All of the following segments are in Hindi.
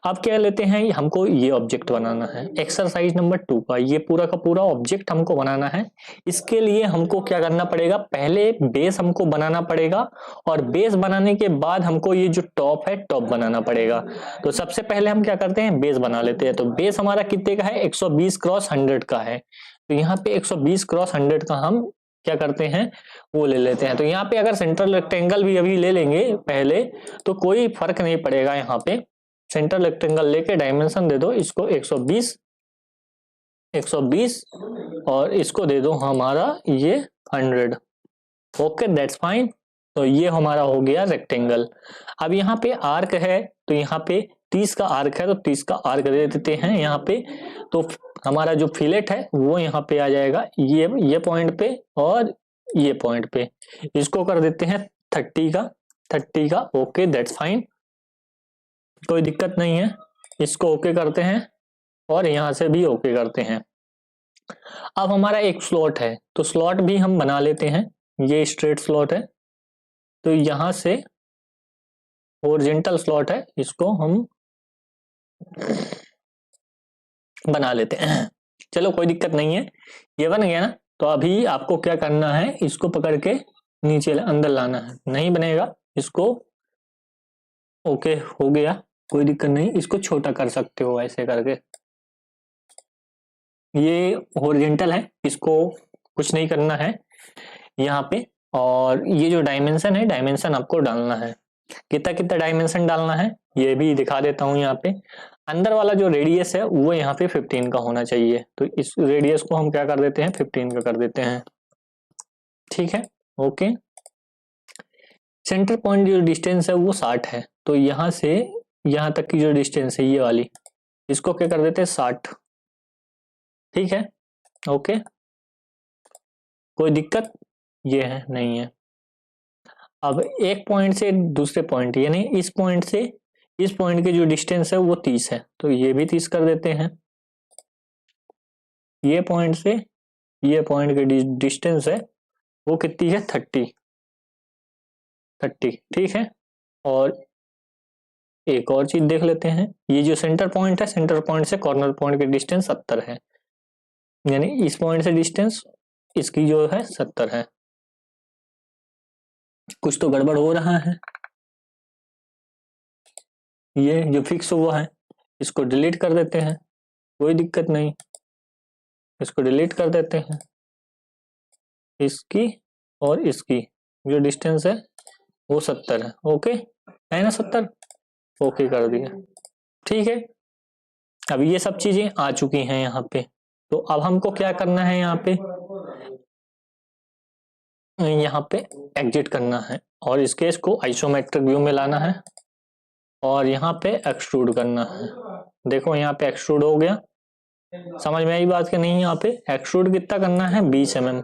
अब क्या लेते हैं, हमको ये ऑब्जेक्ट बनाना है एक्सरसाइज नंबर 2 का, ये पूरा का पूरा ऑब्जेक्ट हमको बनाना है। इसके लिए हमको क्या करना पड़ेगा, पहले बेस हमको बनाना पड़ेगा और बेस बनाने के बाद हमको ये जो टॉप है टॉप बनाना पड़ेगा। तो सबसे पहले हम क्या करते हैं, बेस बना लेते हैं। तो बेस हमारा कितने का है, 120 क्रॉस 100 का है। तो यहाँ पे 120 क्रॉस 100 का हम क्या करते हैं, वो ले लेते हैं। तो यहाँ पे अगर सेंट्रल रेक्टेंगल भी अभी ले लेंगे पहले तो कोई फर्क नहीं पड़ेगा। यहाँ पे सेंट्रल रेक्टेंगल लेके डायमेंशन दे दो इसको 120 और इसको दे दो हमारा ये 100। Okay that's fine. तो ये हमारा हो गया रेक्टेंगल। अब यहाँ पे आर्क है, तो यहाँ पे 30 का आर्क है, तो 30 का आर्क दे देते हैं यहाँ पे। तो हमारा जो फिलेट है वो यहाँ पे आ जाएगा, ये पॉइंट पे और ये पॉइंट पे। इसको कर देते हैं 30 का। ओके दैट्स फाइन, कोई दिक्कत नहीं है। इसको ओके करते हैं और यहां से भी ओके करते हैं। अब हमारा एक स्लॉट है, तो स्लॉट भी हम बना लेते हैं। ये स्ट्रेट स्लॉट है, तो यहां से हॉरिजॉन्टल स्लॉट है, इसको हम बना लेते हैं। चलो कोई दिक्कत नहीं है, ये बन गया ना। तो अभी आपको क्या करना है, इसको पकड़ के नीचे अंदर लाना है। नहीं बनेगा, इसको ओके हो गया, कोई दिक्कत नहीं। इसको छोटा कर सकते हो ऐसे करके। ये हॉरिजॉन्टल है, इसको कुछ नहीं करना है यहाँ पे। और ये जो डायमेंशन है, डायमेंशन आपको डालना है। कितना कितना डायमेंशन डालना है ये भी दिखा देता हूँ। यहाँ पे अंदर वाला जो रेडियस है वो यहाँ पे 15 का होना चाहिए। तो इस रेडियस को हम क्या कर देते हैं, 15 का कर देते हैं। ठीक है, ओके। सेंटर पॉइंट जो डिस्टेंस है वो 60 है। तो यहाँ से यहाँ तक की जो डिस्टेंस है ये वाली, इसको क्या कर देते हैं 60। ठीक है, ओके, कोई दिक्कत ये है नहीं है। अब एक पॉइंट से दूसरे पॉइंट, यानी इस पॉइंट से इस पॉइंट की जो डिस्टेंस है वो 30 है, तो ये भी 30 कर देते हैं। ये पॉइंट से ये पॉइंट की डिस्टेंस है वो कितनी है, 30। ठीक है। और एक और चीज देख लेते हैं, ये जो सेंटर पॉइंट है, सेंटर पॉइंट से कॉर्नर पॉइंट की डिस्टेंस 70 है, यानी इस पॉइंट से डिस्टेंस इसकी जो है 70 है। कुछ तो गड़बड़ हो रहा है। ये जो फिक्स हुआ है इसको डिलीट कर देते हैं, कोई दिक्कत नहीं। इसको डिलीट कर देते हैं, इसकी और इसकी जो डिस्टेंस है वो 70 है। ओके है ना, 70। ओके कर दिया, ठीक है। अब ये सब चीजें आ चुकी हैं यहाँ पे। तो अब हमको क्या करना है, यहाँ पे एग्जिट करना है और इस केस को आइसोमेट्रिक व्यू में लाना है और यहाँ पे एक्सट्रूड करना है। देखो यहाँ पे एक्सट्रूड हो गया, समझ में आई बात कि नहीं। यहाँ पे एक्सट्रूड कितना करना है, 20 mm।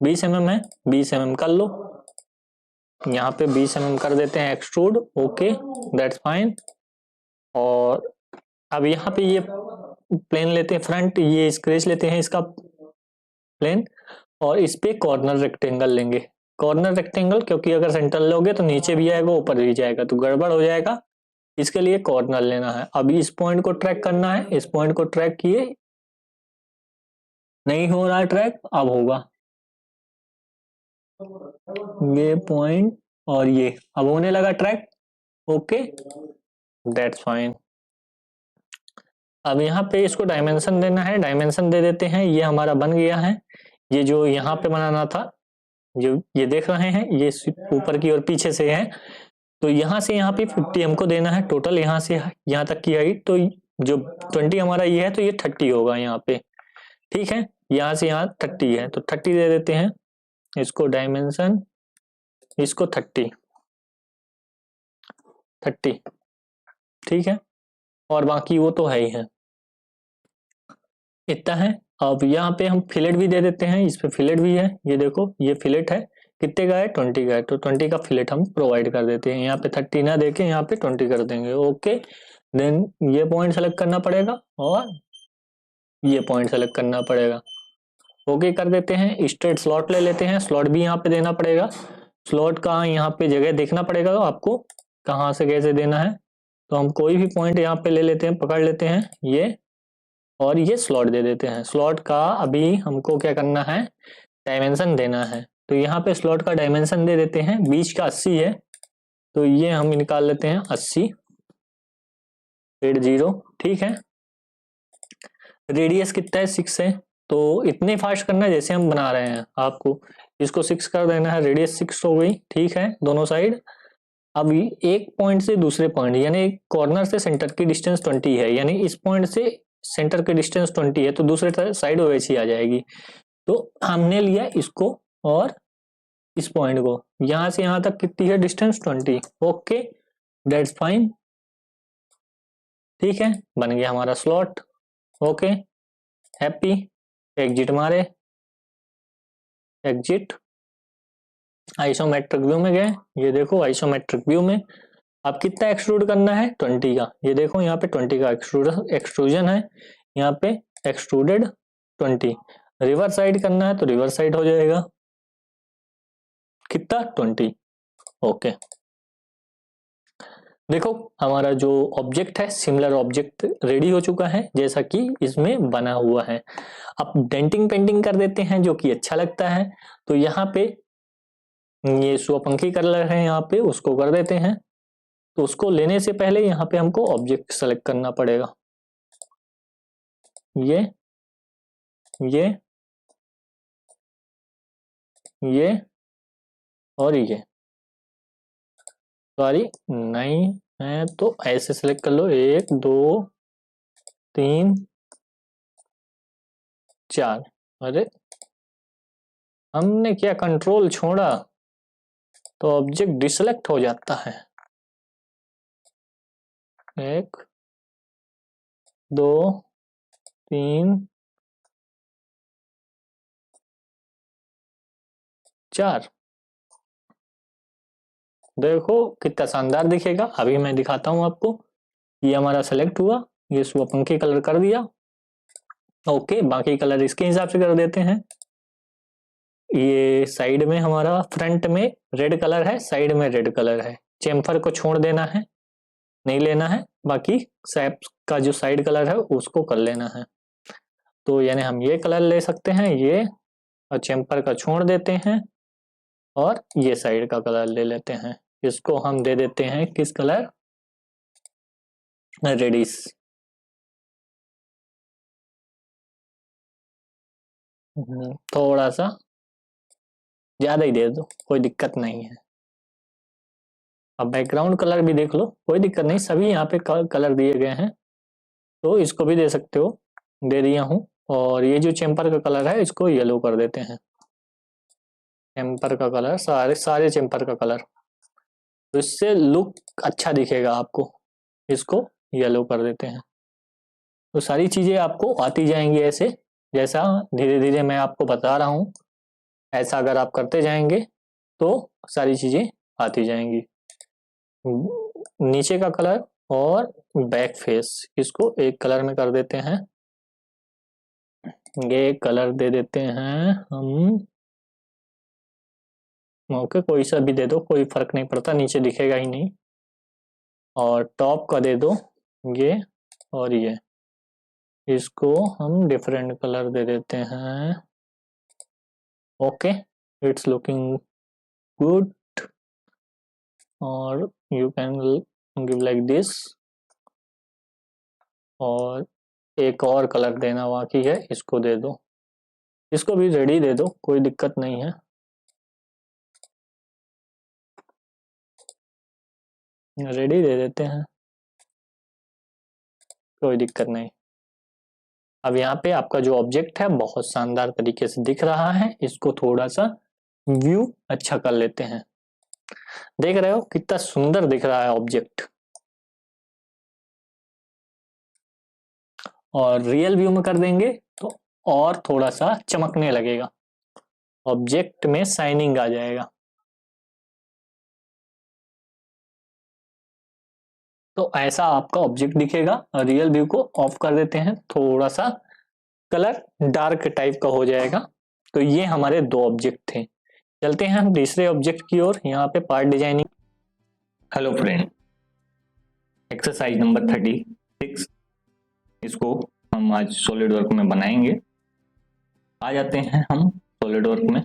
20 mm है, 20 mm कर लो। यहाँ पे 20 mm कर देते हैं एक्सट्रूड। Okay that's fine. और अब यहाँ पे ये प्लेन लेते हैं फ्रंट, ये स्क्रेच लेते हैं इसका प्लेन और इस पे कॉर्नर रेक्टेंगल लेंगे। कॉर्नर रेक्टेंगल क्योंकि अगर सेंटर लोगे तो नीचे भी आएगा ऊपर भी जाएगा तो गड़बड़ हो जाएगा, इसके लिए कॉर्नर लेना है। अब इस पॉइंट को ट्रैक करना है, इस पॉइंट को ट्रैक किए, नहीं हो रहा है ट्रैक, अब होगा ये पॉइंट और ये अब होने लगा ट्रैक। Okay that's fine. अब यहाँ पे इसको डायमेंशन देना है, डायमेंशन दे देते हैं। ये हमारा बन गया है। ये जो यहाँ पे बनाना था, जो ये देख रहे हैं ये ऊपर की और पीछे से है, तो यहाँ से यहाँ पे 50 हमको देना है टोटल, यहाँ से यहाँ तक की हाइट। तो जो 20 हमारा ये है तो ये 30 होगा यहाँ पे। ठीक है, यहाँ से यहाँ 30 है तो 30 दे देते हैं इसको डायमेंशन, इसको 30। ठीक है, और बाकी वो तो है ही है, इतना है। अब यहाँ पे हम फिलेट भी दे देते हैं, इस पे फिलेट भी है। ये देखो ये फिलेट है, कितने का है, 20 का है, तो 20 का फिलेट हम प्रोवाइड कर देते हैं। यहाँ पे 30 ना देके यहाँ पे 20 कर देंगे। ओके देन ये पॉइंट सेलेक्ट करना पड़ेगा और ये पॉइंट सेलेक्ट करना पड़ेगा। ओके कर देते हैं। स्ट्रेट स्लॉट ले लेते हैं, स्लॉट भी यहाँ पे देना पड़ेगा। स्लॉट का यहाँ पे जगह देखना पड़ेगा आपको, कहाँ से कैसे देना है। तो हम कोई भी पॉइंट यहाँ पे ले लेते हैं, पकड़ लेते हैं ये, और ये स्लॉट दे देते हैं। स्लॉट का अभी हमको क्या करना है, डायमेंशन देना है। तो यहाँ पे स्लॉट का डायमेंशन दे देते हैं, बीच का 80 है, तो ये हम निकाल लेते हैं 80 80, ठीक है। रेडियस कितना है, 6 है। तो इतने फास्ट करना है जैसे हम बना रहे हैं, आपको इसको 6 कर देना है, रेडियस 6 हो गई, ठीक है, दोनों साइड। अब एक पॉइंट से दूसरे पॉइंट, यानी कॉर्नर से सेंटर की डिस्टेंस 20 है, यानी इस पॉइंट से सेंटर की डिस्टेंस 20 है, तो दूसरे साइड वैसी आ जाएगी। तो हमने लिया इसको और इस पॉइंट को, यहां से यहां तक कितनी है डिस्टेंस, 20। ओके, दैट्स फाइन, ठीक है, बन गया हमारा स्लॉट। ओके, हैप्पी, एग्जिट मारे, एग्जिट, आइसोमेट्रिक व्यू में गए। ये देखो आइसोमेट्रिक व्यू में अब कितना एक्सट्रूड करना है, 20 का। ये देखो यहाँ पे 20 का एक्सट्रूजन है, यहाँ पे एक्सट्रूडेड 20। रिवर्स साइड करना है तो रिवर्स साइड हो जाएगा, कितना, 20। ओके, देखो हमारा जो ऑब्जेक्ट है, सिमिलर ऑब्जेक्ट रेडी हो चुका है जैसा कि इसमें बना हुआ है। अब डेंटिंग पेंटिंग कर देते हैं जो कि अच्छा लगता है। तो यहाँ पे ये स्वपंखी कलर है, यहाँ पे उसको कर देते हैं। तो उसको लेने से पहले यहाँ पे हमको ऑब्जेक्ट सेलेक्ट करना पड़ेगा, ये ये और ये, सॉरी नहीं है तो ऐसे सेलेक्ट कर लो, 1 2 3 4। अरे हमने क्या कंट्रोल छोड़ा, तो ऑब्जेक्ट डिसेलेक्ट हो जाता है। 1 2 3 4, देखो कितना शानदार दिखेगा। अभी मैं दिखाता हूं आपको, ये हमारा सेलेक्ट हुआ, ये स्वपंखी कलर कर दिया। ओके, बाकी कलर इसके हिसाब से कर देते हैं। ये साइड में हमारा, फ्रंट में रेड कलर है, साइड में रेड कलर है। चेम्फर को छोड़ देना है, नहीं लेना है, बाकी सैप का जो साइड कलर है उसको कर लेना है। तो यानी हम ये कलर ले सकते हैं, ये, और चेम्पर का छोड़ देते हैं, और ये साइड का कलर ले लेते हैं। इसको हम दे देते हैं किस कलर, रेडिश। थोड़ा सा ज्यादा ही दे दो, कोई दिक्कत नहीं है। अब बैकग्राउंड कलर भी देख लो, कोई दिक्कत नहीं, सभी यहाँ पे कलर दिए गए हैं, तो इसको भी दे सकते हो, दे दिया हूँ। और ये जो चेम्पर का कलर है इसको येलो कर देते हैं, चेम्पर का कलर, सारे सारे चेम्पर का कलर, तो इससे लुक अच्छा दिखेगा आपको। इसको येलो कर देते हैं। तो सारी चीजें आपको आती जाएंगी ऐसे, जैसा धीरे धीरे मैं आपको बता रहा हूँ, ऐसा अगर आप करते जाएंगे तो सारी चीजें आती जाएंगी। नीचे का कलर और बैक फेस, इसको एक कलर में कर देते हैं। ये कलर दे देते हैं हम, ओके, कोई सा भी दे दो, कोई फर्क नहीं पड़ता, नीचे दिखेगा ही नहीं। और टॉप का दे दो ये, और ये, इसको हम डिफरेंट कलर दे देते हैं। Okay, it's looking good. और you can give like this. और एक और कलर देना बाकी है, इसको दे दो, इसको भी रेडी दे दो, कोई दिक्कत नहीं है। रेडी दे देते हैं, कोई दिक्कत नहीं। अब यहाँ पे आपका जो ऑब्जेक्ट है बहुत शानदार तरीके से दिख रहा है, इसको थोड़ा सा व्यू अच्छा कर लेते हैं। देख रहे हो कितना सुंदर दिख रहा है ऑब्जेक्ट। और रियल व्यू में कर देंगे तो और थोड़ा सा चमकने लगेगा, ऑब्जेक्ट में शाइनिंग आ जाएगा। तो ऐसा आपका ऑब्जेक्ट दिखेगा। रियल व्यू को ऑफ कर देते हैं, थोड़ा सा कलर डार्क टाइप का हो जाएगा। तो ये हमारे दो ऑब्जेक्ट थे। चलते हैं हम तीसरे ऑब्जेक्ट की ओर। यहाँ पे part designing. Hello friend, exercise number 36, इसको हम आज सॉलिड वर्क में बनाएंगे। आ जाते हैं हम सॉलिड वर्क में।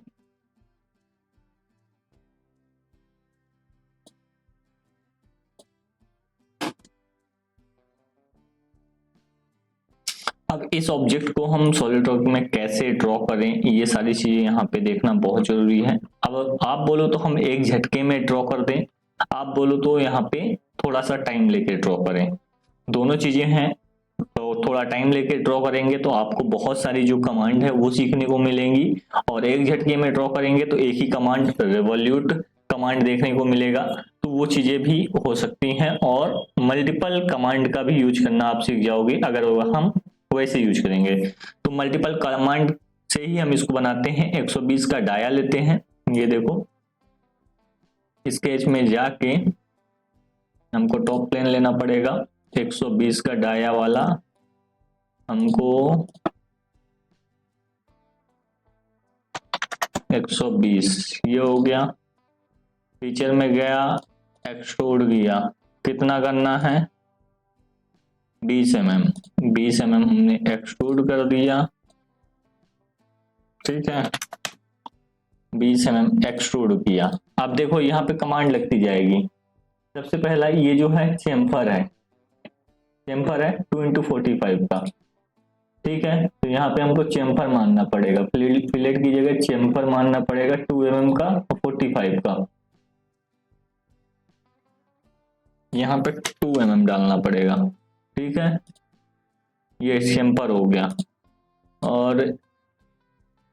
अब इस ऑब्जेक्ट को हम सॉलिड वर्क में कैसे ड्रॉ करें, ये सारी चीजें यहाँ पे देखना बहुत जरूरी है। अब आप बोलो तो हम एक झटके में ड्रॉ कर दें, आप बोलो तो यहाँ पे थोड़ा सा टाइम लेके ड्रॉ करें, दोनों चीजें हैं। तो थोड़ा टाइम लेके ड्रॉ करेंगे तो आपको बहुत सारी जो कमांड है वो सीखने को मिलेंगी, और एक झटके में ड्रॉ करेंगे तो एक ही कमांड, रिवॉल्यूट कमांड देखने को मिलेगा। तो वो चीजें भी हो सकती हैं, और मल्टीपल कमांड का भी यूज करना आप सीख जाओगे अगर हम वैसे यूज करेंगे। तो मल्टीपल कमांड से ही हम इसको बनाते हैं। 120 का डाया लेते हैं, ये देखो स्केच में जाके हमको टॉप प्लेन लेना पड़ेगा। 120 का डाया वाला हमको 120 ये हो गया। फीचर में गया, एक्सट्रूड किया, कितना करना है 20 mm, 20 mm हमने एक्सट्रूड कर दिया, ठीक है 20 mm एक्सट्रूड किया। अब देखो यहाँ पे कमांड लगती जाएगी। सबसे पहला ये जो है चेम्फर है, चेम्फर है 2x45 का, ठीक है। तो यहाँ पे हमको चेम्फर मानना पड़ेगा, फिलेट की जगह चेम्फर मानना पड़ेगा 2 mm का और 45 का। यहाँ पे 2 mm डालना पड़ेगा, ठीक है ये चेम्फर हो गया। और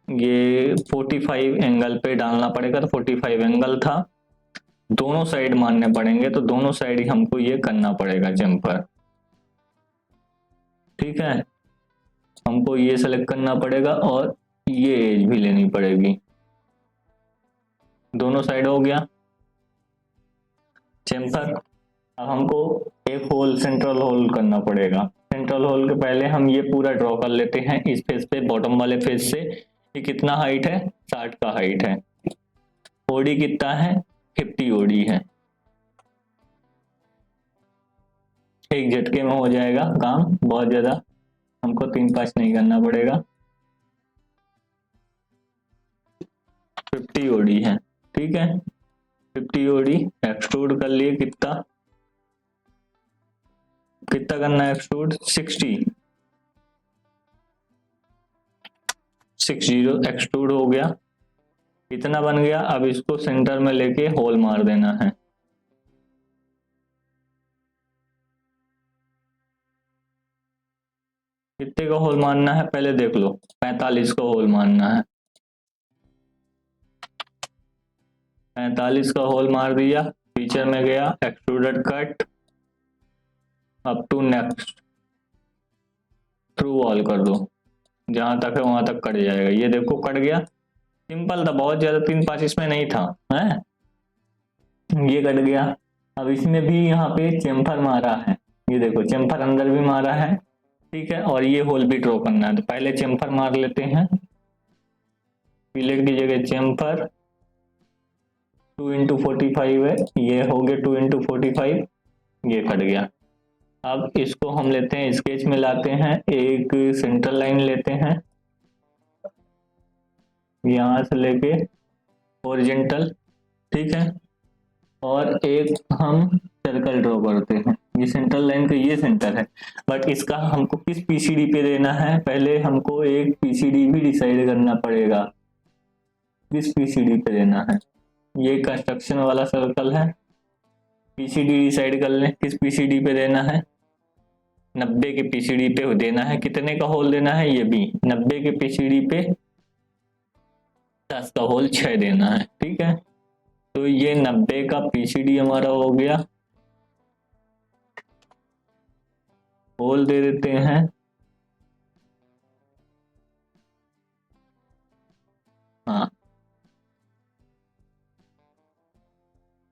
ये 45 एंगल पे डालना पड़ेगा, तो 45 एंगल था। दोनों साइड मानने पड़ेंगे, तो दोनों साइड ही हमको ये करना पड़ेगा चेम्फर, ठीक है। हमको ये सेलेक्ट करना पड़ेगा और ये एज भी लेनी पड़ेगी, दोनों साइड हो गया चेम्फर। अब हमको एक होल, सेंट्रल होल करना पड़ेगा। सेंट्रल होल के पहले हम ये पूरा ड्रॉ कर लेते हैं इस फेस पे, बॉटम वाले फेस से। ये कितना हाइट है 60 का हाइट है, ओडी कितना है 50 ओडी है। एक झटके में हो जाएगा काम, बहुत ज्यादा हमको 3-5 नहीं करना पड़ेगा। 50 ओडी है, ठीक है 50 ओडी एक्सट्रूड कर लिए। कितना कितना करना है एक्सट्रूड 60 एक्सट्रूड हो गया, इतना बन गया। अब इसको सेंटर में लेके होल मार देना है। कितने का होल मारना है पहले देख लो, 45 का होल मारना है। 45 का होल मार दिया, फीचर में गया, extruded cut up to next, through wall कर दो, जहां तक है वहां तक कट जाएगा। ये देखो कट गया, सिंपल था, बहुत ज्यादा 3-5 इसमें नहीं था, है ये कट गया। अब इसमें भी यहाँ पे चेम्फर मारा है, ये देखो चेम्फर अंदर भी मारा है, ठीक है। और ये होल भी ड्रॉ करना है, तो पहले चेम्फर मार लेते हैं। फिलेट की जगह चेम्फर 2x45 है, ये हो गया 2x45, ये कट गया। अब इसको हम लेते हैं स्केच में लाते हैं, एक सेंट्रल लाइन लेते हैं यहां से लेके हॉरिजॉन्टल, ठीक है। और एक हम सर्कल ड्रॉ करते हैं, ये सेंट्रल लाइन का ये सेंटर है, बट इसका हमको किस पीसीडी पे देना है, पहले हमको एक पीसीडी भी डिसाइड करना पड़ेगा, किस पीसीडी पे देना है। ये कंस्ट्रक्शन वाला सर्कल है, पीसीडी डिसाइड कर लें किस पीसीडी पे देना है। 90 के पीसीडी पे देना है। कितने का होल देना है, ये भी 90 के पीसीडी पे 10 का होल 6 देना है, ठीक है। तो ये 90 का पीसीडी हमारा हो गया, होल दे देते हैं, हाँ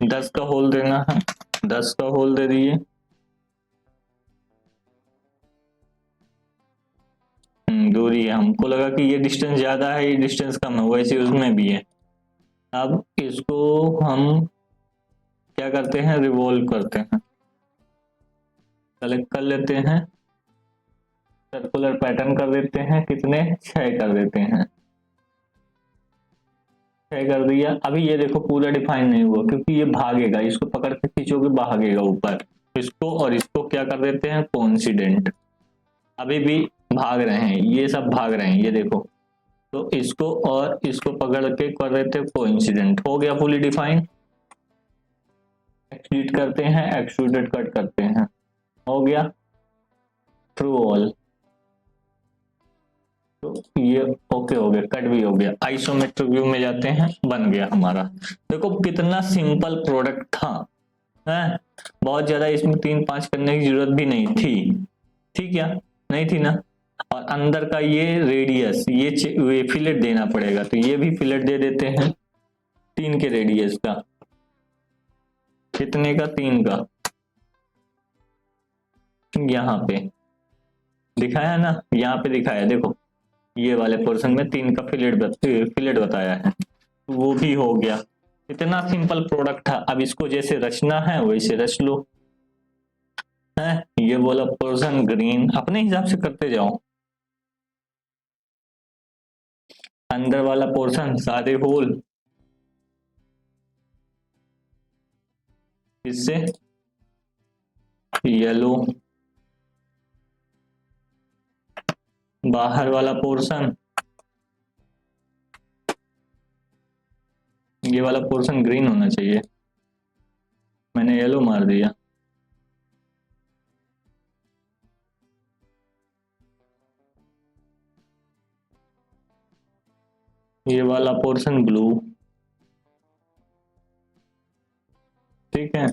10 का होल देना है, 10 का होल दे दिए। दूरी है, हमको लगा कि ये डिस्टेंस ज्यादा है ये डिस्टेंस कम है, वैसे उसमें भी है। अब इसको हम क्या करते हैं, रिवॉल्व करते हैं। सेलेक्ट कर लेते हैं, सर्कुलर पैटर्न कर देते हैं, कितने 6 कर देते हैं, 6 कर दिया। अभी ये देखो पूरा डिफाइन नहीं हुआ क्योंकि ये भागेगा, इसको पकड़ के खींचोगे भागेगा ऊपर, इसको और इसको क्या कर देते हैं कोइंसिडेंट, अभी भी भाग रहे हैं, ये सब भाग रहे हैं, ये देखो, तो इसको और इसको पकड़ के कर देते हैं कोइंसिडेंट, हो गया फुली डिफाइन। एक्सट्रूड करते हैं, एक्सट्रूडेड कट करते हैं, हो गया थ्रू ऑल, तो ये ओके हो गया, कट भी हो गया। आइसोमेट्रिक व्यू में जाते हैं, बन गया हमारा। देखो कितना सिंपल प्रोडक्ट था, है बहुत ज्यादा इसमें 3-5 करने की जरूरत भी नहीं थी, ठीक है नहीं थी ना। और अंदर का ये रेडियस ये फिलेट देना पड़ेगा, तो ये भी फिलेट दे देते हैं 3 के रेडियस का, कितने का 3 का, यहाँ पे दिखाया ना, यहाँ पे दिखाया देखो, ये वाले पोर्शन में 3 का फिलेट बताया है, तो वो भी हो गया। इतना सिंपल प्रोडक्ट था। अब इसको जैसे रचना है वैसे रच लो, है ये वाला पोर्शन ग्रीन, अपने हिसाब से करते जाओ, अंदर वाला पोर्शन सारे होल, इससे येलो, बाहर वाला पोर्शन, ये वाला पोर्शन ग्रीन होना चाहिए, मैंने येलो मार दिया, ये वाला पोर्शन ब्लू, ठीक है,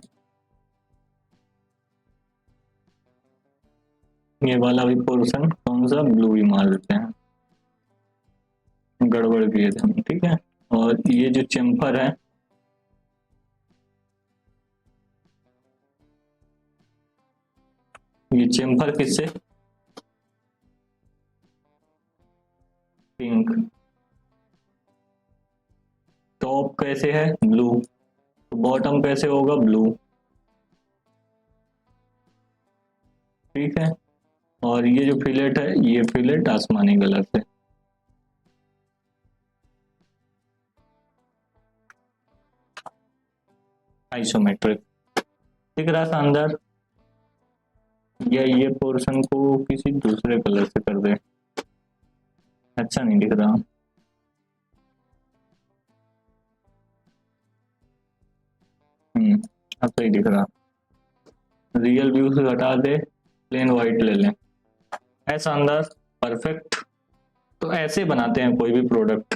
ये वाला भी पोर्शन कौन सा ब्लू ही मार देते हैं, गड़बड़ किए थे हम, ठीक है। और ये जो चेम्फर है, ये चेम्फर किससे, पिंक, टॉप कैसे है ब्लू, तो बॉटम कैसे होगा ब्लू, ठीक है। और ये जो फिलेट है, ये फिलेट आसमानी कलर से, आइसोमेट्रिक दिख रहा शानदार। या ये पोर्शन को किसी दूसरे कलर से कर दे, अच्छा नहीं दिख रहा, अब सही दिख रहा। रियल व्यू से हटा दे, प्लेन व्हाइट ले लें, ऐसा शानदार परफेक्ट। तो ऐसे बनाते हैं कोई भी प्रोडक्ट।